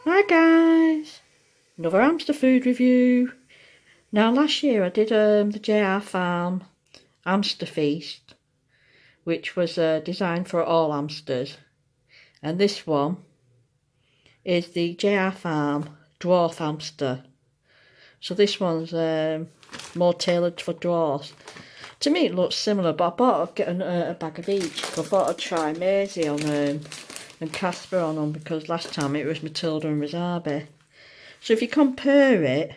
Hi guys, another hamster food review. Now last year I did the JR Farm Hamster Feast, which was designed for all hamsters, and this one is the JR Farm Dwarf Hamster. So this one's more tailored for dwarfs. To me it looks similar, but I bought a bag of each. I thought I'd try Maisie on and Casper on them, because last time it was Matilda and Rosabi. So if you compare it,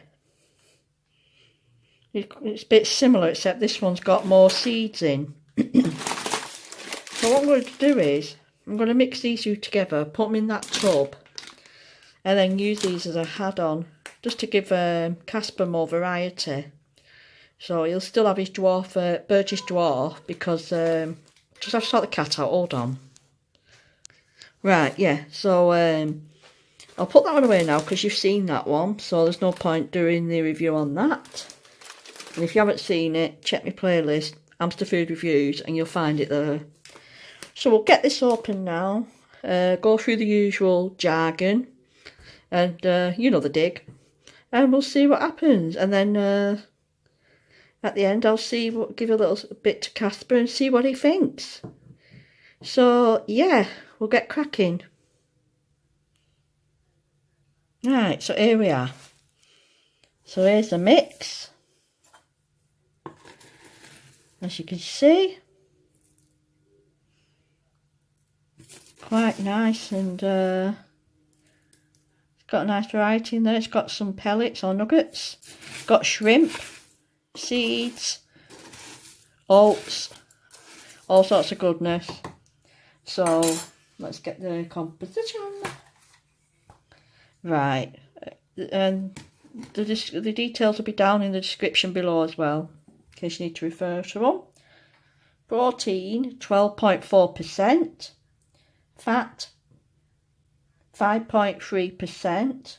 it's a bit similar, except this one's got more seeds in. So what I'm going to do is, I'm going to mix these two together, put them in that tub, and then use these as a add-on, just to give Casper more variety. So he'll still have his dwarf, Burgess dwarf, because, just have to sort the cat out, hold on. Right, yeah, so I'll put that one away now because you've seen that one, so there's no point doing the review on that. And if you haven't seen it, check my playlist, Hamster Food Reviews, and you'll find it there. So we'll get this open now, go through the usual jargon, and you know the dig, and we'll see what happens. And then at the end I'll give a little bit to Casper and see what he thinks. So yeah, we'll get cracking. Right, so here we are. So here's the mix. As you can see, quite nice, and it's got a nice variety in there. It's got some pellets or nuggets, got shrimp, seeds, oats, all sorts of goodness. So let's get the composition. Right, and the details will be down in the description below as well, in case you need to refer to them. Protein 12.4%, fat 5.3%,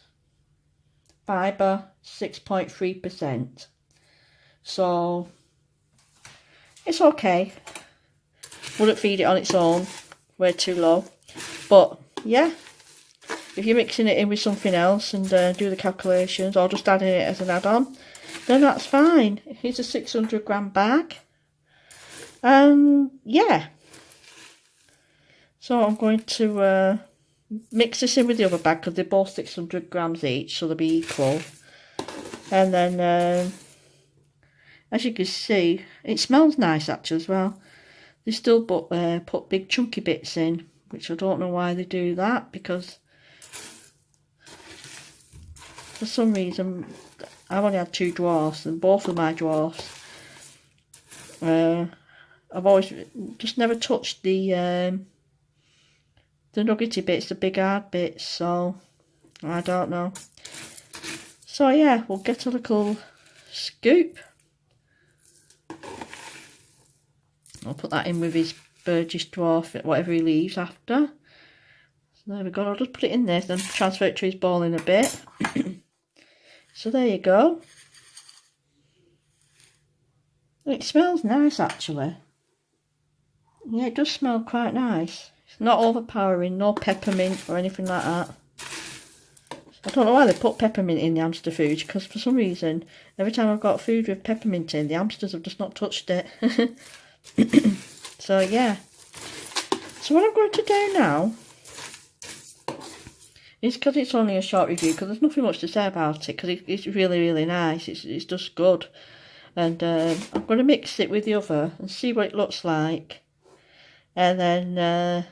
fibre 6.3%. So it's okay. Wouldn't feed it on its own, way too low. But yeah, if you're mixing it in with something else and do the calculations, or just adding it as an add-on, then that's fine. Here's a 600 gram bag. And yeah. So I'm going to mix this in with the other bag, because they're both 600 grams each, so they'll be equal. And then, as you can see, it smells nice actually as well. They still put big chunky bits in, which I don't know why they do that, because for some reason I've only had 2 dwarfs, and both of my dwarfs I've always just never touched the nuggety bits, the big hard bits, so I don't know. So yeah, we'll get a little scoop. I'll put that in with his Burgess dwarf, whatever he leaves after. So there we go, I'll just put it in there, then transfer it to his bowl in a bit. So there you go. It smells nice actually. Yeah, it does smell quite nice. It's not overpowering, no peppermint or anything like that. I don't know why they put peppermint in the hamster food, because for some reason, every time I've got food with peppermint in, the hamsters have just not touched it. So yeah. So what I'm going to do now is, because it's only a short review, because there's nothing much to say about it, because it's really, really nice. It's just good. And I'm going to mix it with the other and see what it looks like. And then,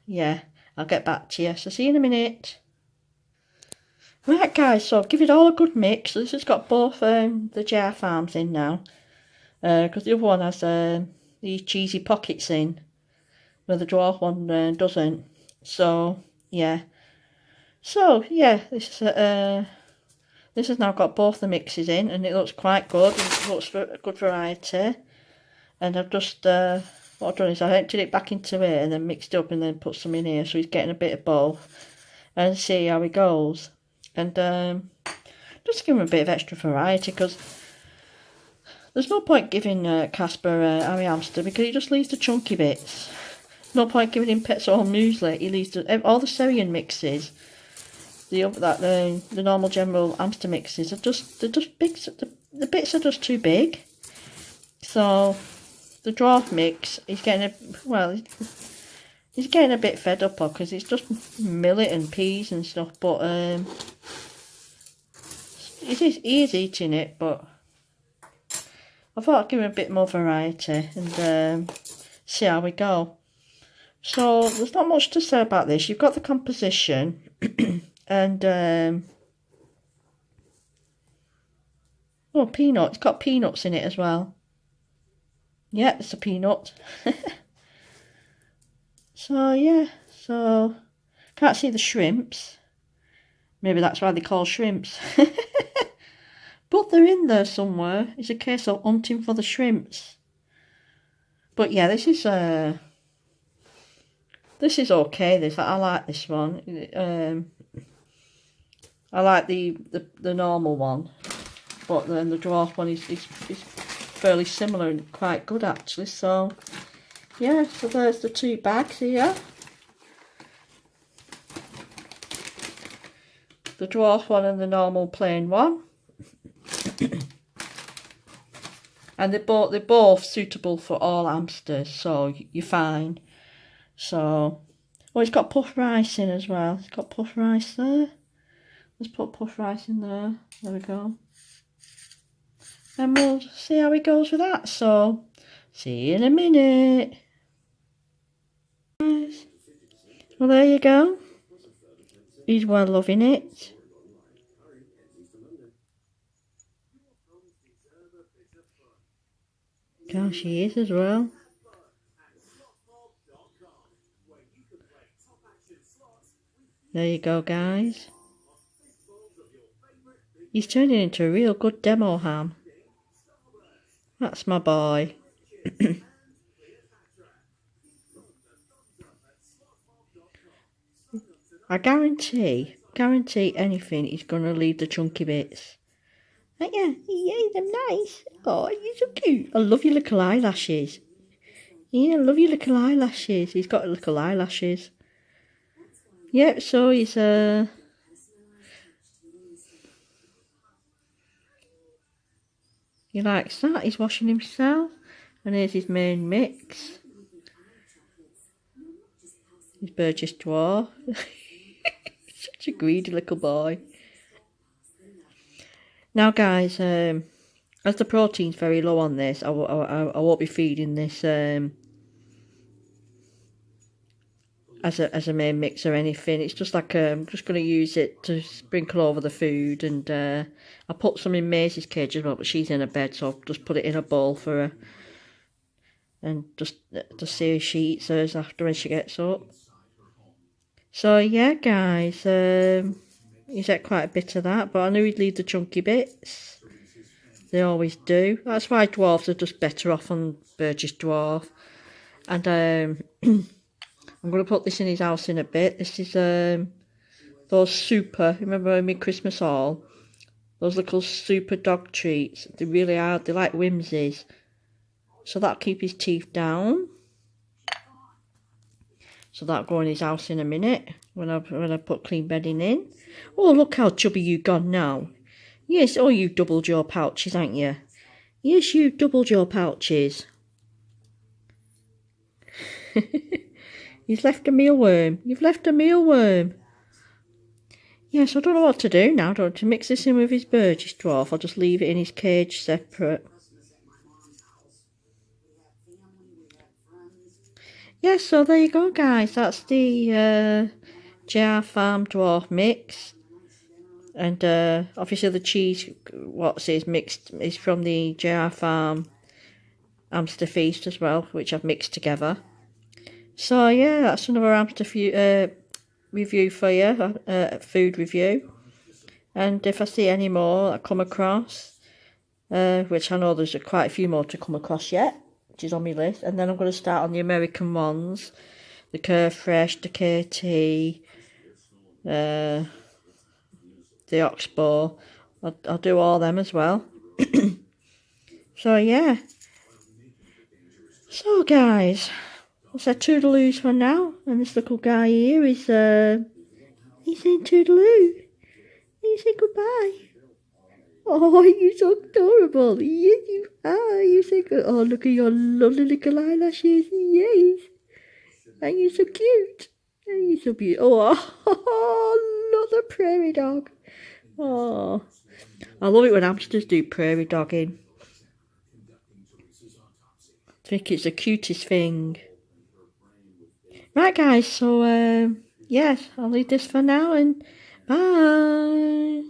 yeah, I'll get back to you. So see you in a minute. Right guys, so give it all a good mix. This has got both the JR Farms in now. Because the other one has these cheesy pockets in, where the dwarf one doesn't. So, yeah. So, yeah, this has now got both the mixes in, and it looks quite good. It looks for a good variety. And I've just, what I've done is I emptied it back into here and then mixed it up and then put some in here, so he's getting a bit of both. And see how he goes. And just give him a bit of extra variety, because there's no point giving Casper Harry Hamster, because he just leaves the chunky bits. No point giving him Pets at Home muesli. He leaves all the cereal mixes. the normal general hamster mixes are they're just big. The bits are just too big. So the dwarf mix is getting he's getting a bit fed up because it's just millet and peas and stuff. But he is eating it, but I thought I'd give him a bit more variety and see how we go. So there's not much to say about this. You've got the composition and oh, peanut. It's got peanuts in it as well. Yeah, it's a peanut. So yeah, so can't see the shrimps. Maybe that's why they call shrimps. But they're in there somewhere. It's a case of hunting for the shrimps. But yeah, this is okay. I like this one. I like the normal one, but then the dwarf one is fairly similar and quite good actually. So yeah, so there's the two bags here. The dwarf one and the normal plain one. And they're both suitable for all hamsters, so you're fine. So, oh, it's got puff rice in as well. It's got puff rice there. Let's put puff rice in there. There we go. And we'll see how it goes with that. So, see you in a minute. Well, there you go. He's well loving it. Gosh, he is as well. There you go, guys. He's turning into a real good demo ham. That's my boy. I guarantee anything he's going to leave the chunky bits. Yeah, they're nice. Oh, you're so cute. I love your little eyelashes. Yeah, I love your little eyelashes. He's got little eyelashes. Yep, so he's he likes that. He's washing himself. And here's his main mix. His Burgess Dwarf. Such a greedy little boy. Now guys, as the protein's very low on this, I won't be feeding this as a main mix or anything. It's just like I'm just going to use it to sprinkle over the food, and I put some in Maisie's cage as well, but she's in her bed, so I'll just put it in a bowl for her, and just to see if she eats hers after when she gets up. So yeah guys, he's had quite a bit of that, but I knew he'd leave the chunky bits. They always do. That's why dwarfs are just better off on Burgess Dwarf. And I'm going to put this in his house in a bit. This is those super, remember in my Christmas haul? Those little super dog treats. They really are, they like whimsies. So that'll keep his teeth down. So that'll go in his house in a minute when I put clean bedding in. Oh, look how chubby you gone now. Yes, oh, you doubled your pouches, ain't you? Yes, you doubled your pouches. He's left a mealworm. You've left a mealworm. Yes, I don't know what to do now. To mix this in with his Burgess Dwarf, I'll just leave it in his cage separate. Yeah, so there you go, guys. That's the JR Farm Dwarf mix. And obviously the cheese, what's is mixed, is from the JR Farm Hamster Feast as well, which I've mixed together. So yeah, that's another hamster review for you, food review. And if I see any more I come across, which I know there's quite a few more to come across yet, which is on my list. And then I'm going to start on the American ones, the Curve Fresh, the KT, the Oxbow. I'll do all them as well. So yeah. So guys, I'll say toodaloos for now. And this little guy here is he's saying toodaloo. say goodbye. Oh, you're so adorable. Yes, you are. You're so good. Oh, look at your lovely little eyelashes. Yes. And you're so cute. And you're so beautiful. Oh, another prairie dog. Oh, I love it when hamsters do prairie dogging. I think it's the cutest thing. Right, guys, so, yes, I'll leave this for now, and bye.